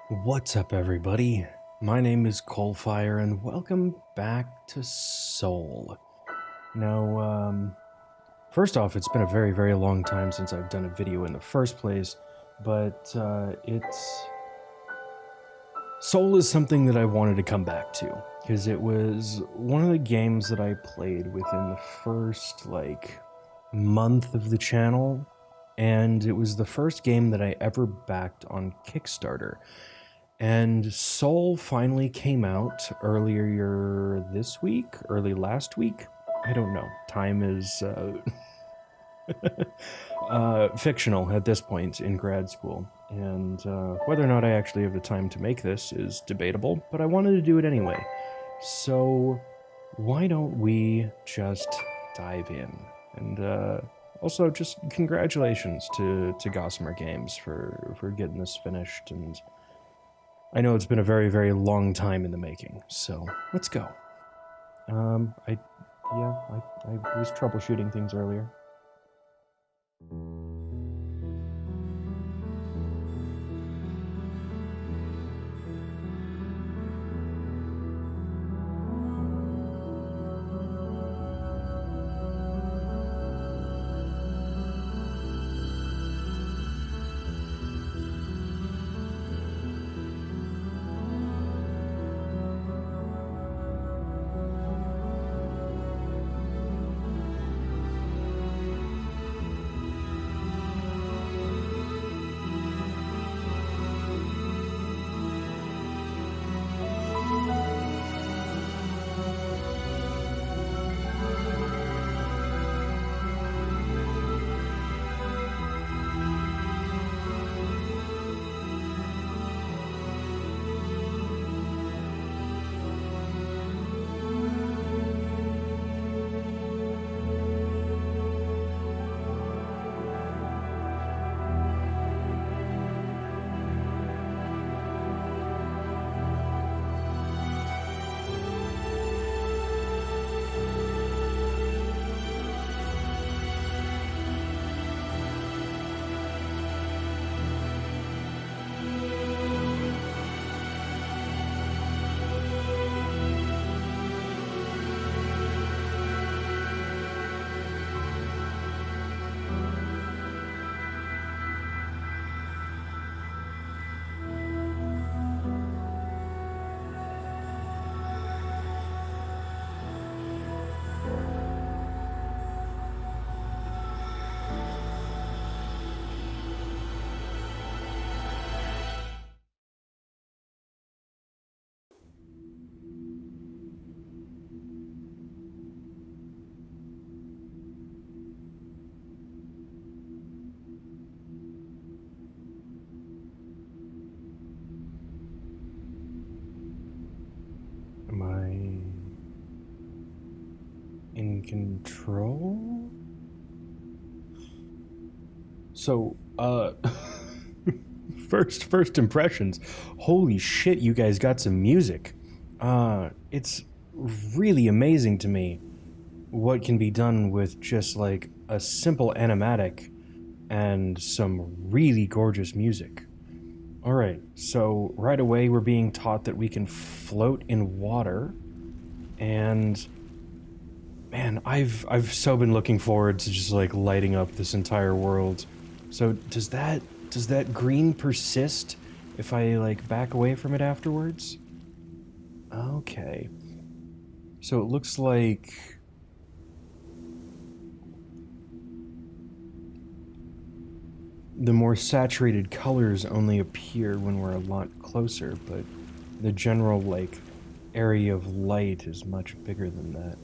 What's up, everybody? My name is CoalFire, and welcome back to Soul. Now, first off, it's been a very, very long time since I've done a video in the first place, but Soul is something that I wanted to come back to, because it was one of the games that I played within the first, month of the channel, and it was the first game that I ever backed on Kickstarter. And Soul finally came out early last week. I don't know. Time is fictional at this point in grad school. And whether or not I actually have the time to make this is debatable, but I wanted to do it anyway. So why don't we just dive in? And also, just congratulations to Gossamer Games for getting this finished, and I know it's been a very, very long time in the making, so let's go. I was troubleshooting things earlier. Am I in control? So, first impressions. Holy shit, you guys got some music. It's really amazing to me what can be done with just like a simple animatic and some really gorgeous music. Alright, so right away we're being taught that we can float in water, and man, I've so been looking forward to just like lighting up this entire world. So does that green persist if I like back away from it afterwards? Okay. So it looks like the more saturated colors only appear when we're a lot closer, but the general, like, area of light is much bigger than that.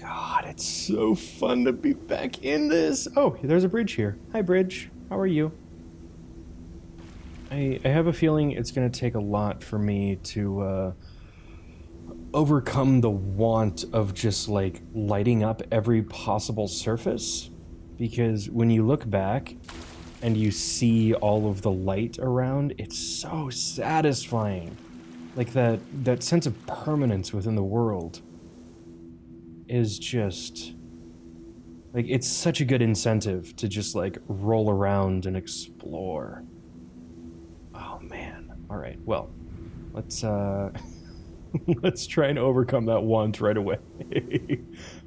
God, it's so fun to be back in this! Oh, there's a bridge here. Hi, bridge. How are you? I have a feeling it's gonna take a lot for me to, overcome the want of just, like, lighting up every possible surface. Because when you look back and you see all of the light around, it's so satisfying. Like that sense of permanence within the world is just like, it's such a good incentive to just like roll around and explore. Oh man. Alright, well, let's, let's try and overcome that want right away.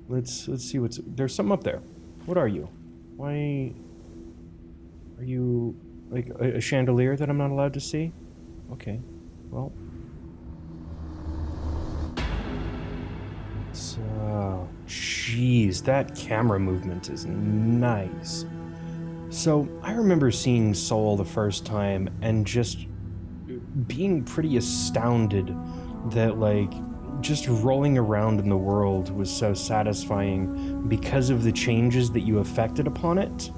Let's see what's... There's something up there. What are you? Why... Are you, like, a chandelier that I'm not allowed to see? Okay, well... Jeez, that camera movement is nice. So, I remember seeing Soul the first time and just being pretty astounded that, like, just rolling around in the world was so satisfying because of the changes that you effected upon it.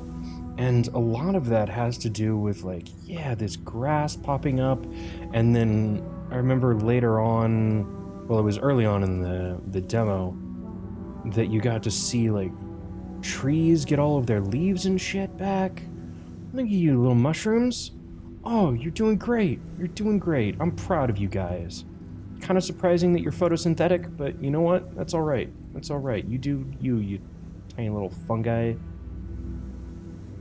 And a lot of that has to do with, like, yeah, this grass popping up, and then I remember later on, well, it was early on in the demo, that you got to see, like, trees get all of their leaves and shit back. Look at you, little mushrooms. Oh, you're doing great. You're doing great. I'm proud of you guys. Kind of surprising that you're photosynthetic, but you know what? That's alright. That's alright. You do you tiny little fungi.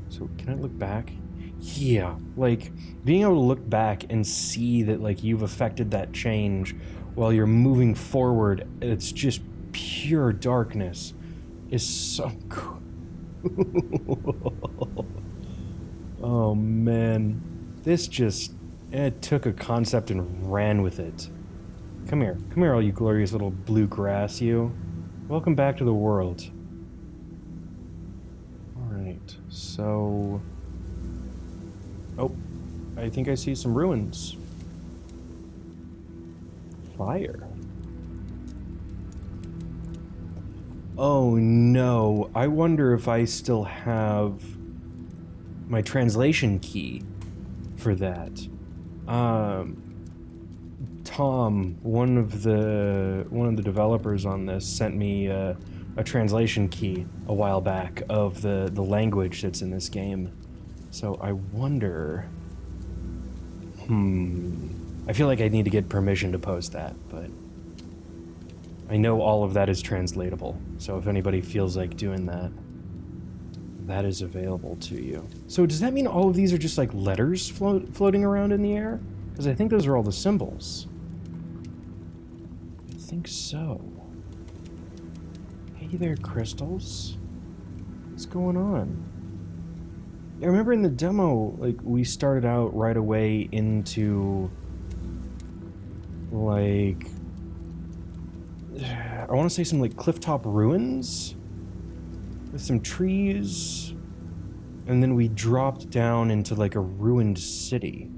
So, can I look back? Yeah, like, being able to look back and see that, like, you've affected that change while you're moving forward, it's just pure darkness, is so cool. Oh, man. This just... It took a concept and ran with it. Come here, all you glorious little blue grass, you. Welcome back to the world. Alright, so... Oh, I think I see some ruins. Fire. Oh no, I wonder if I still have my translation key for that. Tom, one of the developers on this, sent me a translation key a while back of the language that's in this game. So I wonder... I feel like I need to get permission to post that, but... I know all of that is translatable, so if anybody feels like doing that, that is available to you. So does that mean all of these are just like letters floating around in the air? Because I think those are all the symbols. I think so. Hey there, crystals. What's going on? I remember in the demo, like, we started out right away into, like, I want to say some, like, clifftop ruins with some trees, and then we dropped down into, like, a ruined city.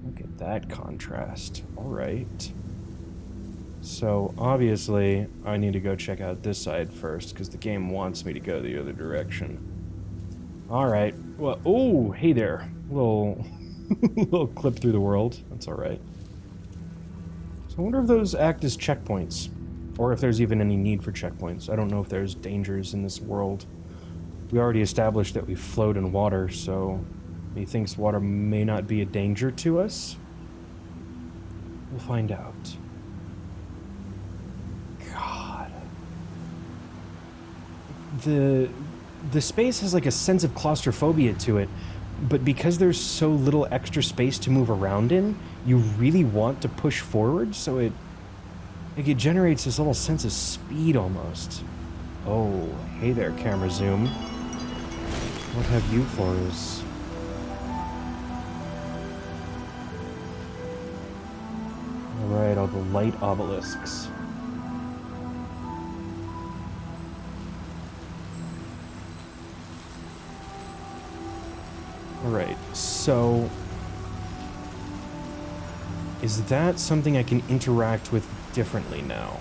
Look at that contrast. Alright. So, obviously, I need to go check out this side first, because the game wants me to go the other direction. Alright. Well, oh, hey there. Little clip through the world. That's alright. So I wonder if those act as checkpoints. Or if there's even any need for checkpoints. I don't know if there's dangers in this world. We already established that we float in water, so he thinks water may not be a danger to us. We'll find out. God. The space has like a sense of claustrophobia to it, but because there's so little extra space to move around in, you really want to push forward, so it generates this little sense of speed almost. Oh, hey there, camera zoom. What have you for us? Alright, all the light obelisks. Alright, so... is that something I can interact with differently now?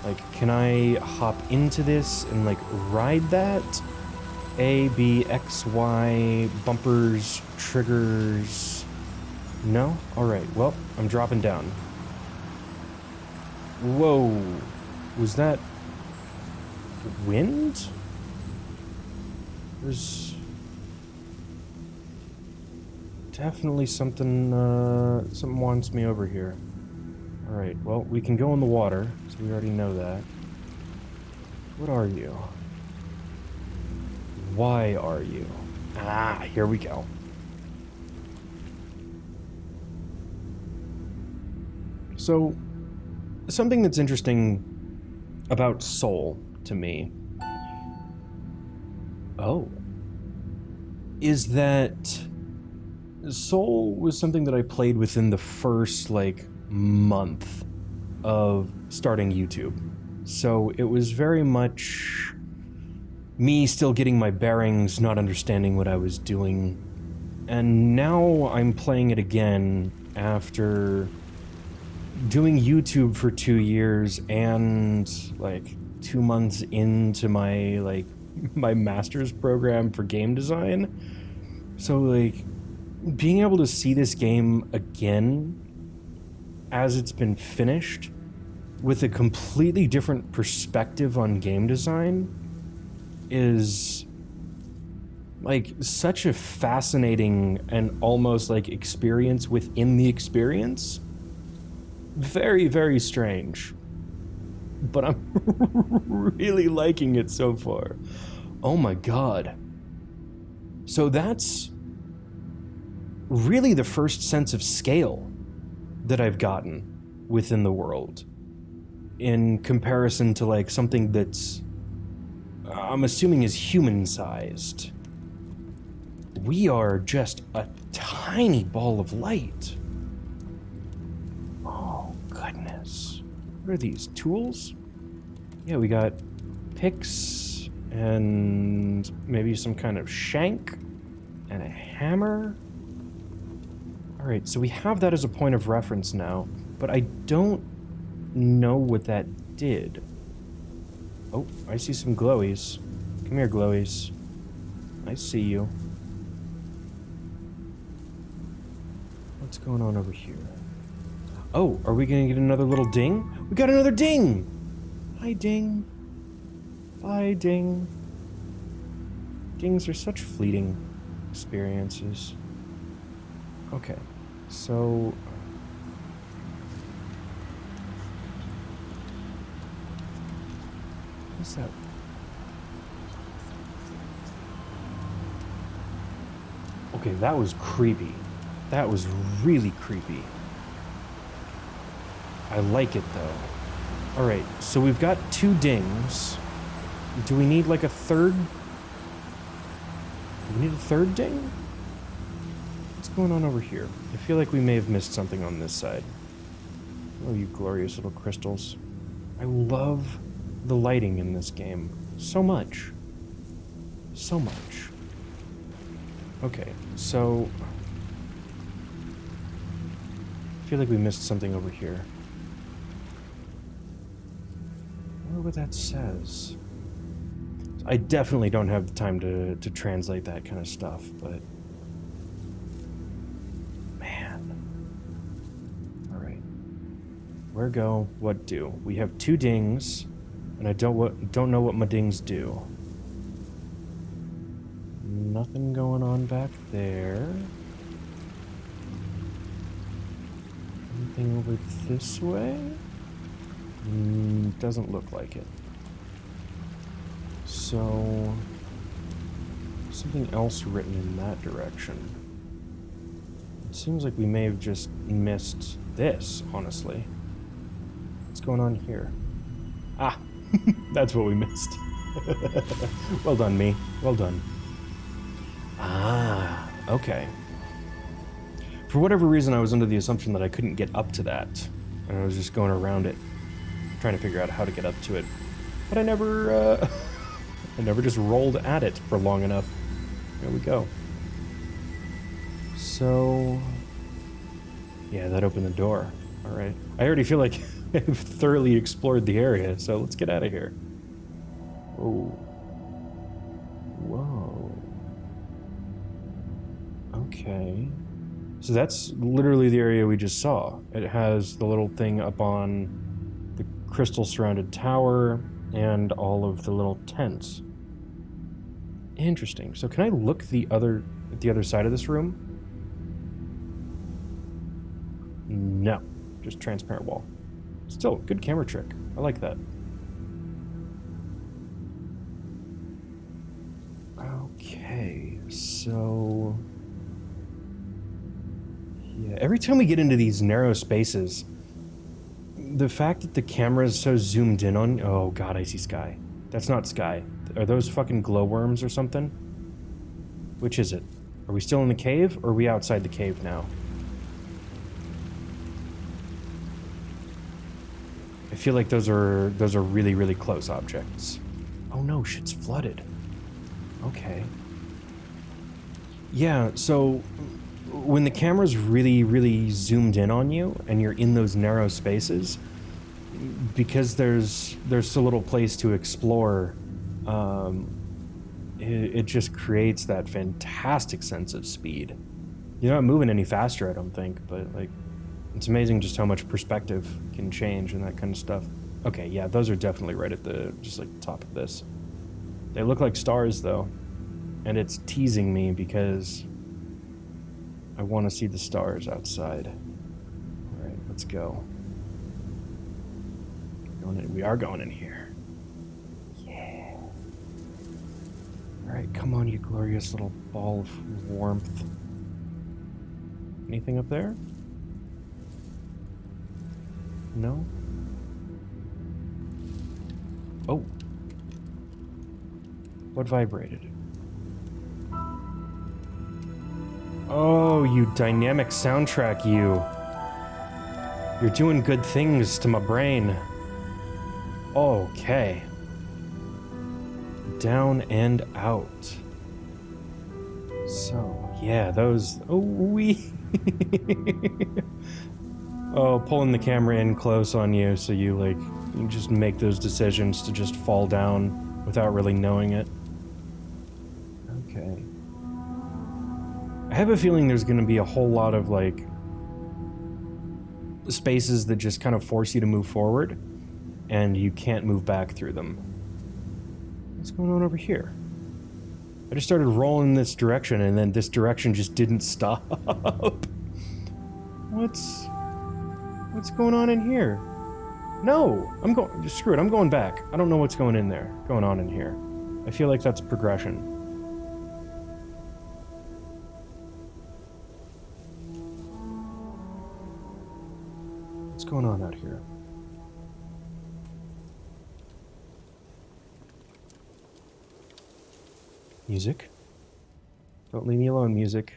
Like, can I hop into this and, like, ride that? A, B, X, Y, bumpers, triggers... No? Alright, well, I'm dropping down. Whoa! Was that... wind? There's... definitely something, something wants me over here. Alright, well, we can go in the water, so we already know that. What are you? Why are you? Ah, here we go. So, something that's interesting about Soul to me, is that Soul was something that I played within the first, like, month of starting YouTube. So it was very much me still getting my bearings, not understanding what I was doing. And now I'm playing it again after doing YouTube for 2 years and, like, 2 months into my, like, my master's program for game design. So, like, being able to see this game again as it's been finished with a completely different perspective on game design is, like, such a fascinating and almost, like, experience within the experience. Very, very strange. But I'm really liking it so far. Oh my god. So that's really the first sense of scale that I've gotten within the world, in comparison to, like, something that's, I'm assuming, is human-sized. We are just a tiny ball of light. Oh, goodness. What are these, tools? Yeah, we got picks and maybe some kind of shank and a hammer. Alright, so we have that as a point of reference now, but I don't know what that did. Oh, I see some glowies. Come here, glowies. I see you. What's going on over here? Oh, are we gonna get another little ding? We got another ding! Hi, ding. Bye, ding. Dings are such fleeting experiences. Okay, so... what's that? Okay, that was creepy. That was really creepy. I like it, though. Alright, so we've got 2 dings. Do we need, like, a third? Do we need a third ding? What's going on over here? I feel like we may have missed something on this side. Oh, you glorious little crystals. I love the lighting in this game. So much. So much. Okay, so... I feel like we missed something over here. I wonder what that says. I definitely don't have the time to translate that kind of stuff, but... man. Alright. Where go, what do? We have 2 dings, and I don't know what my dings do. Nothing going on back there. Anything over this way? Doesn't look like it. So... something else written in that direction. It seems like we may have just missed this, honestly. What's going on here? Ah! That's what we missed. Well done, me. Well done. Ah, okay. For whatever reason, I was under the assumption that I couldn't get up to that. And I was just going around it, trying to figure out how to get up to it. But I never, I never just rolled at it for long enough. There we go. So... yeah, that opened the door. Alright. I already feel like I've thoroughly explored the area, so let's get out of here. Oh. Whoa. Okay. So that's literally the area we just saw. It has the little thing up on the crystal-surrounded tower and all of the little tents. Interesting. So can I look at the other side of this room? No. Just transparent wall. Still, good camera trick. I like that. Okay, so... yeah, every time we get into these narrow spaces, The fact that the camera is so zoomed in on... Oh god, I see sky. That's not sky. Are those fucking glowworms or something? Which is it? Are we still in the cave, or are we outside the cave now? I feel like those are really, really close objects. Oh no, shit's flooded. Okay. Yeah, so when the camera's really, really zoomed in on you and you're in those narrow spaces, because there's so little place to explore, it just creates that fantastic sense of speed. You're not moving any faster, I don't think, but like, it's amazing just how much perspective can change and that kind of stuff. Okay, yeah, those are definitely right at the, just like, top of this. They look like stars, though, and it's teasing me because I want to see the stars outside. All right, let's go. We are going in here. Yeah. All right, come on, you glorious little ball of warmth. Anything up there? No? Oh. What vibrated? Oh, you dynamic soundtrack, you. You're doing good things to my brain. Okay. Down and out. So, yeah, those... Oh, wee. Oh, pulling the camera in close on you so you, like, you just make those decisions to just fall down without really knowing it. Okay. I have a feeling there's going to be a whole lot of, like, spaces that just kind of force you to move forward, and you can't move back through them. What's going on over here? I just started rolling this direction, and then this direction just didn't stop. What's going on in here? No! Screw it, I'm going back. I don't know what's going on in here. I feel like that's progression. What's going on out here? Music? Don't leave me alone, music.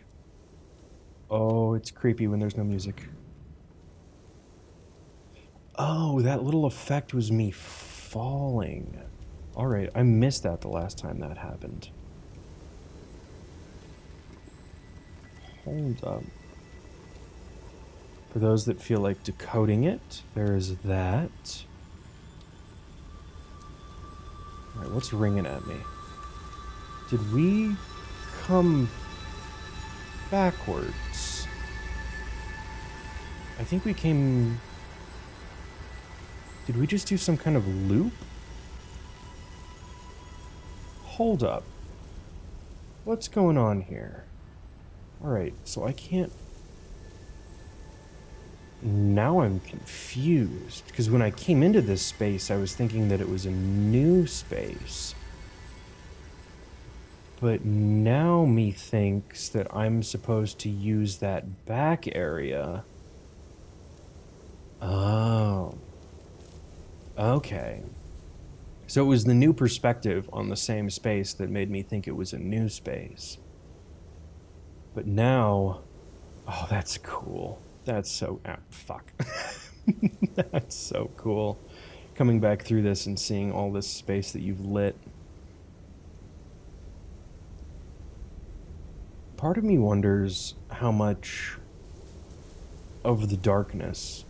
Oh, it's creepy when there's no music. Oh, that little effect was me falling. Alright, I missed that the last time that happened. Hold up. For those that feel like decoding it, there's that. Alright, what's ringing at me? Did we come backwards? I think we came... Did we just do some kind of loop? Hold up. What's going on here? Alright, so I can't... Now I'm confused, because when I came into this space, I was thinking that it was a new space. But now me thinks that I'm supposed to use that back area. Oh. Okay. So it was the new perspective on the same space that made me think it was a new space. But now... Oh, that's cool. That's so... Ah, fuck. That's so cool. Coming back through this and seeing all this space that you've lit. Part of me wonders how much of the darkness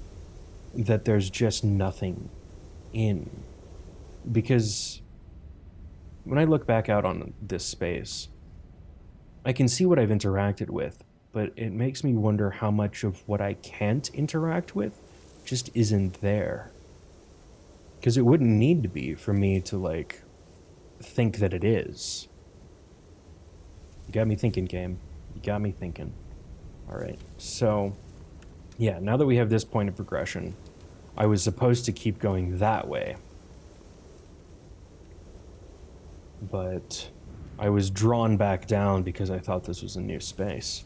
that there's just nothing in. Because when I look back out on this space, I can see what I've interacted with, but it makes me wonder how much of what I can't interact with just isn't there. Because it wouldn't need to be for me to, like, think that it is. You got me thinking, game. You got me thinking. Alright, so... Yeah, now that we have this point of progression, I was supposed to keep going that way. But I was drawn back down because I thought this was a new space.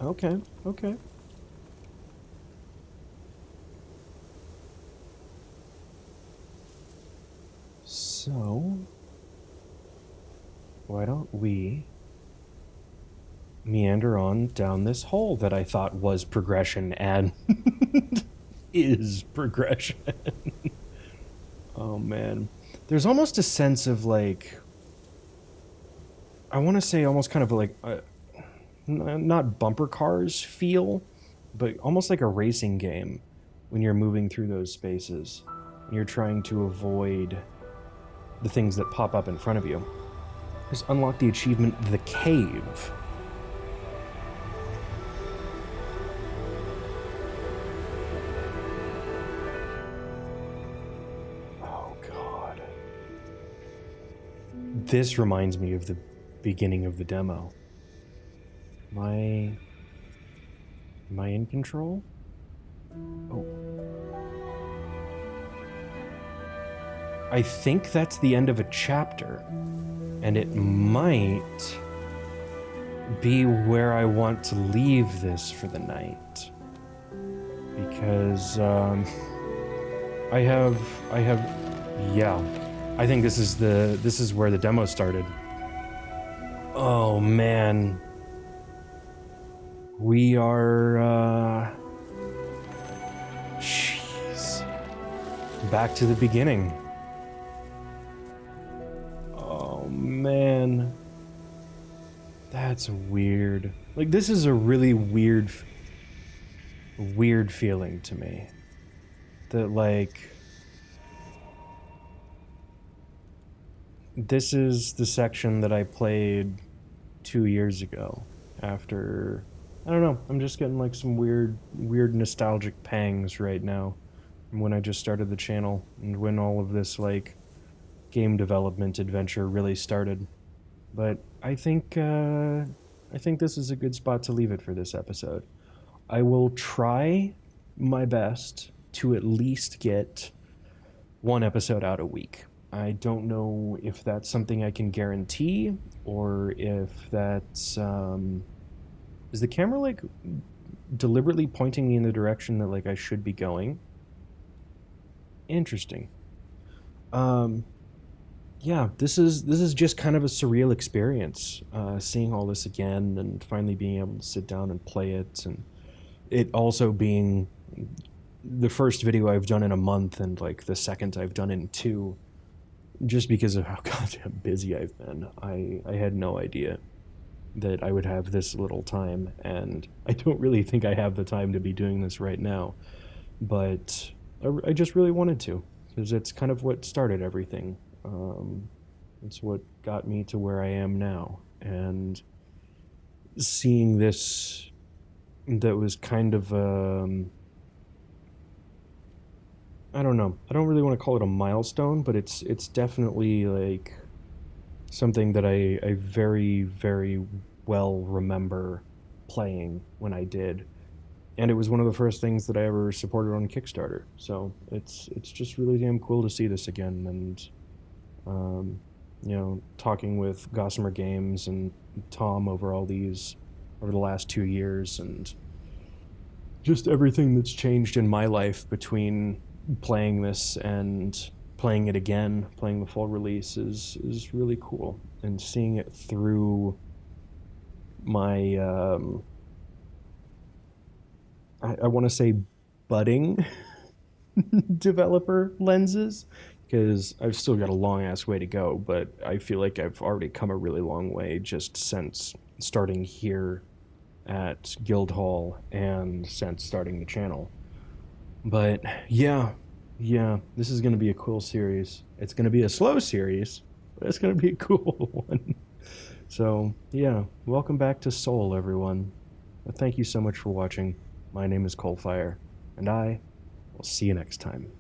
Okay, okay. So, why don't we meander on down this hole that I thought was progression and is progression. Oh man. There's almost a sense of like, I want to say almost kind of like, not bumper cars feel, but almost like a racing game when you're moving through those spaces and you're trying to avoid the things that pop up in front of you. Just unlock the achievement, The Cave. Oh god. This reminds me of the beginning of the demo. Am I in control? Oh. I think that's the end of a chapter, and it might be where I want to leave this for the night. Because, yeah, I think this is where the demo started. Oh man. We are, jeez. Back to the beginning. Oh man. That's weird. Like, this is a really weird feeling to me. That, like, this is the section that I played 2 years ago after, I don't know, I'm just getting like some weird nostalgic pangs right now from when I just started the channel and when all of this like game development adventure really started. But I think this is a good spot to leave it for this episode. I will try my best to at least get one episode out a week. I don't know if that's something I can guarantee, or if that's, is the camera like deliberately pointing me in the direction that like I should be going? Interesting. Yeah, this is just kind of a surreal experience, seeing all this again and finally being able to sit down and play it, and it also being the first video I've done in a month and like the second I've done in 2, just because of how goddamn busy I've been. I had no idea that I would have this little time, and I don't really think I have the time to be doing this right now, but I just really wanted to, because it's kind of what started everything. It's what got me to where I am now, and seeing this, that was kind of, I don't know, I don't really want to call it a milestone, but it's definitely like something that I very, very well remember playing when I did. And it was one of the first things that I ever supported on Kickstarter. So it's just really damn cool to see this again. And, you know, talking with Gossamer Games and Tom over the last 2 years, and just everything that's changed in my life between playing this and playing it again, playing the full release is really cool. And seeing it through my, I want to say budding developer lenses, because I've still got a long ass way to go, but I feel like I've already come a really long way just since starting here at Guildhall and since starting the channel. But yeah, this is going to be a cool series. It's going to be a slow series, but it's going to be a cool one. So yeah, welcome back to Soul, everyone. Thank you so much for watching. My name is CoalFire, and I will see you next time.